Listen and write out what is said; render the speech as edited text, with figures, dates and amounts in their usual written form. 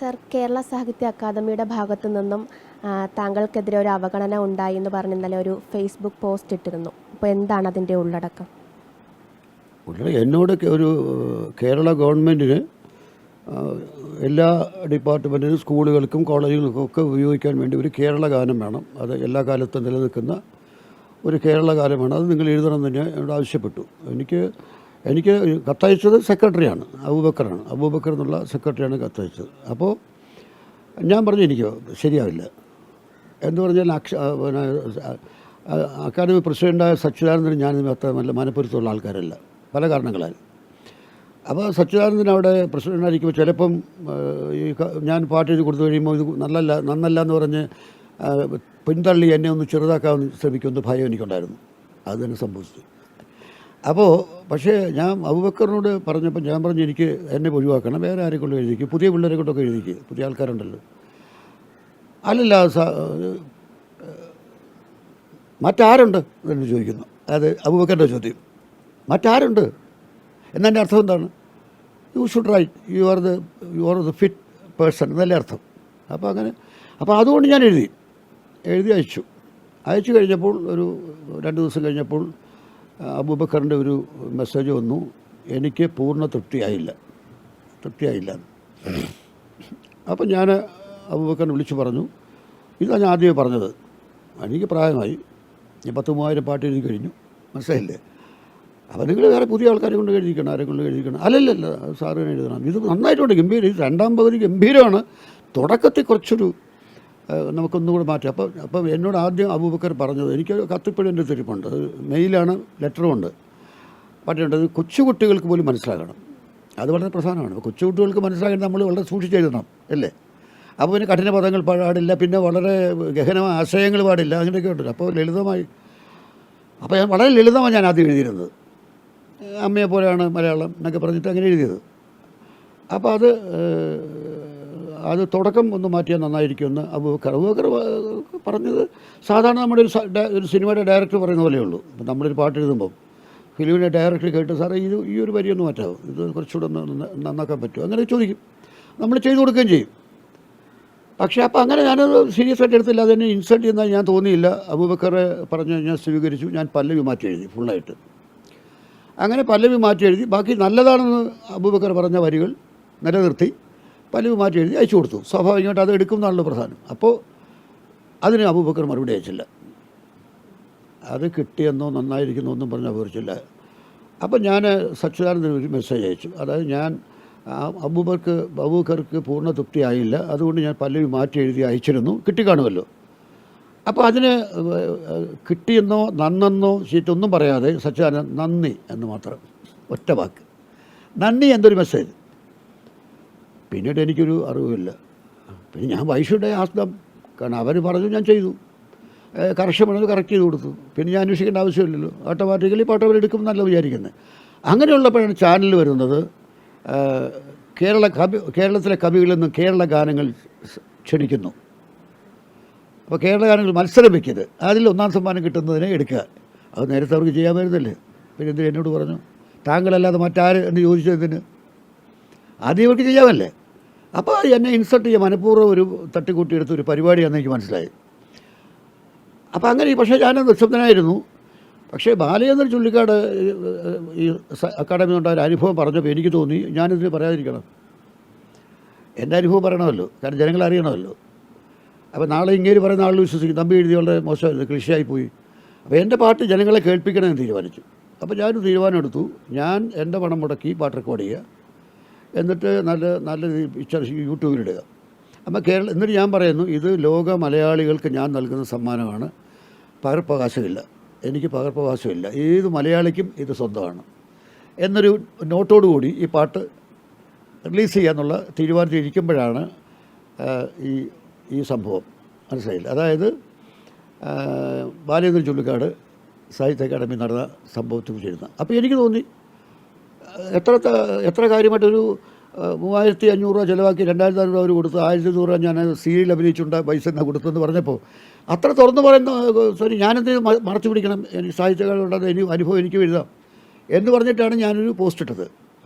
Sir, Kerala സാഹിത്യ അക്കാദമിയുടെ ഭാഗത്തു നിന്നും താങ്കൾക്കെതിരെ ഒരു അവഗണന ഉണ്ടായി എന്ന് പറഞ്ഞ് ഇന്നലെ ഒരു ഫേസ്ബുക്ക് പോസ്റ്റ് ഇട്ടിരുന്നു. അപ്പോൾ എന്താണ് അതിൻ്റെ ഉള്ളടക്കം? എന്നോട് ഒരു കേരള ഗവൺമെൻറ്റിന് എല്ലാ ഡിപ്പാർട്ട്മെൻറ്റിനും സ്കൂളുകൾക്കും കോളേജുകൾക്കും ഒക്കെ ഉപയോഗിക്കാൻ വേണ്ടി ഒരു കേരള ഗാനം വേണം. അത് എല്ലാ കാലത്തും നിലനിൽക്കുന്ന ഒരു കേരള ഗാനമാണ്. അത് നിങ്ങൾ എഴുതണമെന്ന് ഞാൻ എന്നോട് ആവശ്യപ്പെട്ടു. എനിക്ക് കത്തയച്ചത് സെക്രട്ടറിയാണ്, അബൂബക്കറാണ്. അബൂബക്കർ എന്നുള്ള സെക്രട്ടറിയാണ് കത്തയച്ചത്. അപ്പോൾ ഞാൻ പറഞ്ഞു എനിക്ക് ശരിയാവില്ല എന്ന് പറഞ്ഞാൽ പിന്നെ അക്കാദമി പ്രസിഡൻ്റായ സച്ചിദാനന്ദൻ ഞാൻ അത്ര നല്ല മനപ്പൊരുത്തമുള്ള ആൾക്കാരല്ല, പല കാരണങ്ങളാൽ. അപ്പോൾ സച്ചിദാനന്ദൻ അവിടെ പ്രസിഡൻ്റായിരിക്കുമ്പോൾ ചിലപ്പം ഞാൻ പാട്ട് എഴുതി കൊടുത്തു കഴിയുമ്പോൾ ഇത് നന്നല്ല എന്ന് പറഞ്ഞ് പിന്തള്ളി എന്നെ ഒന്ന് ചെറുതാക്കാൻ ശ്രമിക്കുമെന്ന് ഭയം എനിക്കുണ്ടായിരുന്നു. അത് തന്നെ സംഭവിച്ചു. അപ്പോൾ പക്ഷേ ഞാൻ അബൂബക്കറിനോട് പറഞ്ഞപ്പോൾ ഞാൻ പറഞ്ഞു എനിക്ക് എന്നെ ഒഴിവാക്കണം, വേറെ ആരെ കൊണ്ട് എഴുതിക്കും, പുതിയ പിള്ളേരെ കൊണ്ടൊക്കെ എഴുതിക്കുക, പുതിയ ആൾക്കാരുണ്ടല്ലോ. അല്ലല്ല മറ്റാരുണ്ട് എന്ന് ചോദിക്കുന്നു. അത് അബൂബക്കറിൻ്റെ ചോദ്യം. മറ്റാരുണ്ട് എന്നതിൻ്റെ അർത്ഥം എന്താണ്? You should write, you are the fit person എന്നല്ലേ അർത്ഥം. അപ്പോൾ അതുകൊണ്ട് ഞാൻ എഴുതി അയച്ചു കഴിഞ്ഞപ്പോൾ ഒരു 2 ദിവസം കഴിഞ്ഞപ്പോൾ അബൂബക്കറിൻ്റെ ഒരു മെസ്സേജ് വന്നു, എനിക്ക് പൂർണ്ണ തൃപ്തിയായില്ല. അപ്പം ഞാൻ അബൂബക്കറിനെ വിളിച്ചു പറഞ്ഞു, ഇതാണ് ഞാൻ ആദ്യമേ പറഞ്ഞത്, എനിക്ക് പ്രായമായി, ഞാൻ 10,000 പാട്ട് എഴുതി കഴിഞ്ഞു, മനസ്സിലായില്ലേ? അപ്പോൾ നിങ്ങൾ വേറെ പുതിയ ആൾക്കാരെ കൊണ്ട് എഴുതിക്കണം, ആരെ കൊണ്ട് എഴുതിക്കണം. അല്ലല്ല സാറിന് എഴുതണം, ഇത് നന്നായിട്ടുണ്ട്, ഗംഭീരം, ഇത് 2ാം പകുതി ഗംഭീരമാണ്, തുടക്കത്തിൽ കുറച്ചൊരു നമുക്കൊന്നുകൂടെ മാറ്റാം. അപ്പം എന്നോട് ആദ്യം അബൂബക്കർ പറഞ്ഞത്, എനിക്ക് കത്തിപ്പോഴും എൻ്റെ തിരിപ്പുണ്ട്, അത് മെയിലാണ്, ലെറ്ററുമുണ്ട്, പാട്ടുണ്ട്. അത് കൊച്ചുകുട്ടികൾക്ക് പോലും മനസ്സിലാകണം, അത് വളരെ പ്രധാനമാണ്. അപ്പോൾ കൊച്ചുകുട്ടികൾക്ക് മനസ്സിലാക്കാൻ നമ്മൾ വളരെ സൂക്ഷിച്ചെഴുതണം അല്ലേ? അപ്പോൾ പിന്നെ കഠിന പദങ്ങൾ പാടില്ല, പിന്നെ വളരെ ഗഹനമായ ആശയങ്ങൾ പാടില്ല, അങ്ങനെയൊക്കെ ഉണ്ടല്ലോ. അപ്പോൾ ലളിതമായി, അപ്പോൾ ഞാൻ വളരെ ലളിതമായി ഞാൻ ആദ്യം എഴുതിയിരുന്നത്, അമ്മയെ പോലെയാണ് മലയാളം എന്നൊക്കെ പറഞ്ഞിട്ട് അങ്ങനെ എഴുതിയത്. അപ്പോൾ അത് തുടക്കം ഒന്ന് മാറ്റിയാൽ നന്നായിരിക്കുമെന്ന് അബൂബക്കർ പറഞ്ഞത്. സാധാരണ നമ്മുടെ ഒരു സിനിമയുടെ ഡയറക്ടർ പറയുന്ന പോലെയുള്ളൂ. ഇപ്പം നമ്മളൊരു പാട്ട് എഴുതുമ്പം ഫിലിമിൻ്റെ ഡയറക്ടർ കേട്ട് സാറേ ഈ ഒരു വരി ഒന്ന് മാറ്റാമോ, ഇത് കുറച്ചുകൂടെ ഒന്ന് നന്നാക്കാൻ പറ്റുമോ, അങ്ങനെ ചോദിക്കും. നമ്മൾ ചെയ്തു കൊടുക്കുകയും ചെയ്യും. പക്ഷേ അപ്പോൾ അങ്ങനെ ഞാനത് സീരിയസ് ആയിട്ട് എടുത്തില്ല, അതെന്നെ ഇൻസൾട്ട് ചെയ്യുന്ന ഞാൻ തോന്നിയില്ല. അബൂബക്കറെ പറഞ്ഞ് ഞാൻ സ്വീകരിച്ചു. ഞാൻ പല്ലവി മാറ്റി എഴുതി ഫുള്ളായിട്ട്. അങ്ങനെ പല്ലവി മാറ്റി എഴുതി, ബാക്കി നല്ലതാണെന്ന് അബൂബക്കർ പറഞ്ഞ വരികൾ നിലനിർത്തി പല്ലവി മാറ്റി എഴുതി അയച്ചു കൊടുത്തു. സ്വാഭാവികമായിട്ട് അത് എടുക്കുന്നതാണല്ലോ പ്രധാനം. അപ്പോൾ അതിന് അബൂബക്കർ മറുപടി അയച്ചില്ല. അത് കിട്ടിയെന്നോ നന്നായിരിക്കുന്നോ ഒന്നും പറഞ്ഞ് അപേക്ഷിച്ചില്ല. അപ്പം ഞാൻ സച്ചിദാനന്ദന് ഒരു മെസ്സേജ് അയച്ചു. അതായത് ഞാൻ അബൂബക്കർക്ക് പൂർണ്ണ തൃപ്തിയായില്ല, അതുകൊണ്ട് ഞാൻ പല്ലവി മാറ്റി എഴുതി അയച്ചിരുന്നു, കിട്ടിക്കാണുമല്ലോ. അപ്പോൾ അതിന് കിട്ടിയെന്നോ നന്നെന്നോ ചീറ്റൊന്നും പറയാതെ സച്ചിദാനന്ദൻ നന്ദി എന്ന് മാത്രം, ഒറ്റ വാക്ക്, നന്ദി എന്തൊരു മെസ്സേജ്. പിന്നീട് എനിക്കൊരു അറിവില്ല. പിന്നെ ഞാൻ വൈഷുടെ ആസ്തം, കാരണം അവർ പറഞ്ഞു, ഞാൻ ചെയ്തു, കറക്ഷൻ വേണമെങ്കിൽ കറക്റ്റ് ചെയ്ത് കൊടുത്തു. പിന്നെ ഞാൻ അന്വേഷിക്കേണ്ട ആവശ്യമില്ലല്ലോ, ഓട്ടോമാറ്റിക്കലി പാട്ട് അവരെടുക്കും എന്നല്ല വിചാരിക്കുന്നത്. അങ്ങനെയുള്ളപ്പോഴാണ് ചാനൽ വരുന്നത്, കേരളത്തിലെ കവികളിൽ നിന്ന് കേരള ഗാനങ്ങൾ ക്ഷണിക്കുന്നു. അപ്പോൾ കേരള ഗാനങ്ങൾ മത്സരം വയ്ക്കരുത്, അതിൽ 1ാം സമ്മാനം കിട്ടുന്നതിനെ എടുക്കുക. അത് നേരത്തെ അവർക്ക് ചെയ്യാൻ വരുന്നില്ലേ, പിന്നെ എന്തിന് എന്നോട് പറഞ്ഞു? താങ്കളല്ലാതെ മറ്റാര് എന്ന് ചോദിച്ചതിന് ആദ്യം അവർക്ക് ചെയ്യാമല്ലേ? അപ്പോൾ എന്നെ ഇൻസൾട്ട് ചെയ്യാൻ മനഃപൂർവ്വം ഒരു തട്ടിക്കൂട്ടിയെടുത്ത ഒരു പരിപാടിയാണെന്ന് എനിക്ക് മനസ്സിലായി. അപ്പോൾ അങ്ങനെ, പക്ഷേ ഞാൻ നിശബ്ദനായിരുന്നു. പക്ഷേ ബാലചന്ദ്രൻ ചുള്ളിക്കാട് ഈ അക്കാദമി ഉണ്ടായ ഒരു അനുഭവം പറഞ്ഞപ്പോൾ എനിക്ക് തോന്നി ഞാനിതിന് പറയാതിരിക്കണം, എൻ്റെ അനുഭവം പറയണമല്ലോ, കാരണം ജനങ്ങൾ അറിയണമല്ലോ. അപ്പോൾ നാളെ ഇങ്ങേര് പറയുന്ന ആളുകൾ വിശ്വസിക്കും, തമ്പി എഴുതി വളരെ മോശമായിരുന്നു, ക്ലിഷയായിപ്പോയി. അപ്പോൾ എൻ്റെ പാട്ട് ജനങ്ങളെ കേൾപ്പിക്കണമെന്ന് തീരുമാനിച്ചു. അപ്പോൾ ഞാനൊരു തീരുമാനമെടുത്തു, ഞാൻ എൻ്റെ പണം മുടക്കി പാട്ട് റെക്കോർഡ് ചെയ്യുക, എന്നിട്ട് നല്ല പിക്ചർ യൂട്യൂബിലിടുക. അപ്പോൾ എന്നിട്ട് ഞാൻ പറയുന്നു, ഇത് ലോക മലയാളികൾക്ക് ഞാൻ നൽകുന്ന സമ്മാനമാണ്, പകർപ്പവകാശമില്ല, എനിക്ക് പകർപ്പവകാശമില്ല, ഏത് മലയാളിക്കും ഇത് സ്വന്തമാണ് എന്നൊരു നോട്ടോടുകൂടി ഈ പാട്ട് റിലീസ് ചെയ്യാന്നുള്ള തീരുമാനത്തിലിരിക്കുമ്പോഴാണ് ഈ സംഭവം മനസ്സിലായില്ല. അതായത് ബാലചന്ദ്രൻ ചുള്ളിക്കാട് സാഹിത്യ അക്കാദമി നടന്ന സംഭവത്തെക്കുറിച്ചിരുന്ന. അപ്പോൾ എനിക്ക് തോന്നി എത്ര കാര്യമായിട്ടൊരു 3,500 രൂപ ചിലവാക്കി 2,400 രൂപ അവർ കൊടുത്ത് 1,100 രൂപ ഞാൻ സീരിയൽ അഭിനയിച്ചുകൊണ്ട് പൈസ എന്നാ കൊടുത്തെന്ന് പറഞ്ഞപ്പോൾ അത്ര തുറന്നു പറയുന്ന, സോറി ഞാനെന്ത് മറച്ചു പിടിക്കണം, എനിക്ക് സാഹിത്യകാരുണ്ടെന്ന് അനുഭവം എനിക്ക് എഴുതാം എന്ന് പറഞ്ഞിട്ടാണ് ഞാനൊരു പോസ്റ്റ് ഇട്ടത്.